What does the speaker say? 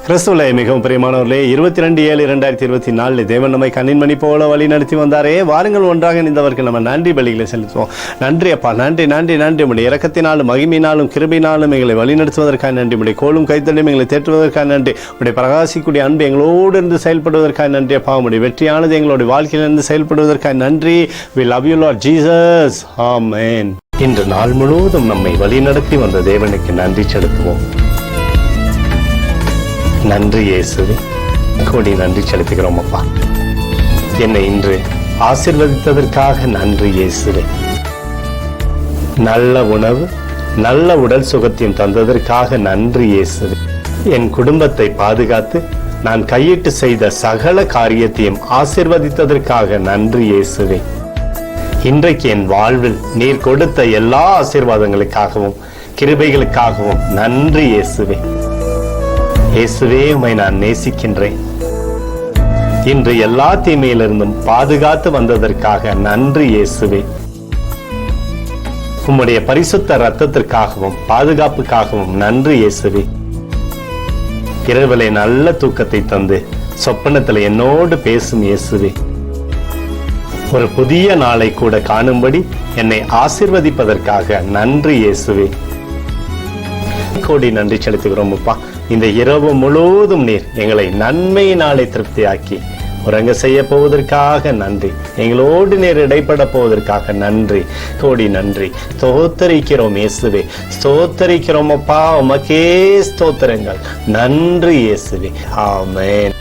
கிறிஸ்துவிலே மிகவும் பிரியமானவர்களே, 22/7/2024 தேவன் நம்மை கண்ணின் மணி போல வழி நடத்தி வந்தாரே. வாருங்கள் ஒன்றாக இணைந்தவர்கள் நம்ம நன்றி பலிகளை செலுத்துவோம். நன்றி அப்பா, நன்றி நன்றி நன்றி. உடைய இரக்கத்தினாலும் மகிமையினாலும் கிருபையினாலும் எங்களை வழி நடத்துவதற்காக நன்றி. உடைய கோலும் கைத்தடியும் எங்களை தேற்றுவதற்காக நன்றி. உடைய பிரகாசிக்கூடிய அன்பு எங்களோடு இருந்து செயல்படுவதற்காக நன்றி அப்பா. உடைய வெற்றியானது எங்களுடைய வாழ்க்கையிலிருந்து செயல்படுவதற்காக நன்றி. We love you Lord Jesus. Amen. இன்று நாள் முழுவதும் நம்மை வழி நடத்தி வந்த தேவனுக்கு நன்றி செலுத்துவோம். நன்றி இயேசுவே, கோடி நன்றி செலுத்துகிறோம் அப்பா. என்னை இன்று ஆசீர்வதித்ததற்காக நன்றி இயேசுவே. நல்ல உணவு, நல்ல உடல் சுகத்தையும் தந்ததற்காக நன்றி இயேசுவே. என் குடும்பத்தை பாதுகாத்து நான் கையிட்டு செய்த சகல காரியத்தையும் ஆசீர்வதித்ததற்காக நன்றி இயேசுவே. இன்றைக்கு என் வாழ்வில் நீர் கொடுத்த எல்லா ஆசீர்வாதங்களுக்காகவும் கிருபைகளுக்காகவும் நன்றி இயேசுவே. இயேசுவே, உம்மை நான் நேசிக்கின்றேன். இன்று எல்லா தீமையிலிருந்தும் பாதுகாத்து வந்ததற்காக நன்றி இயேசுவே. உம்முடைய பரிசுத்த இரத்தத்திற்காகவும் பாதுகாப்புக்காகவும் நன்றி இயேசுவே. இரவிலே நல்ல தூக்கத்தை தந்து சொப்பனத்தில் என்னோடு பேசும் இயேசுவே. ஒரு புதிய நாளை கூட காணும்படி என்னை ஆசீர்வதிப்பதற்காக நன்றி இயேசுவே. கோடி நன்றி செலுத்துகிறோம் அப்பா. இந்த இரவு முழுவதும் நீர் எங்களை நன்மையினாலே திருப்தியாக்கி உறங்க செய்ய போவதற்காக நன்றி. எங்களோடு நீர் இடைப்பட போவதற்காக நன்றி. கோடி நன்றி. ஸ்தோத்தரிக்கிறோம் இயேசுவே, ஸ்தோத்தரிக்கிறோம் அப்பா. உமக்கே ஸ்தோத்திரங்கள். நன்றி இயேசுவே. ஆமென்.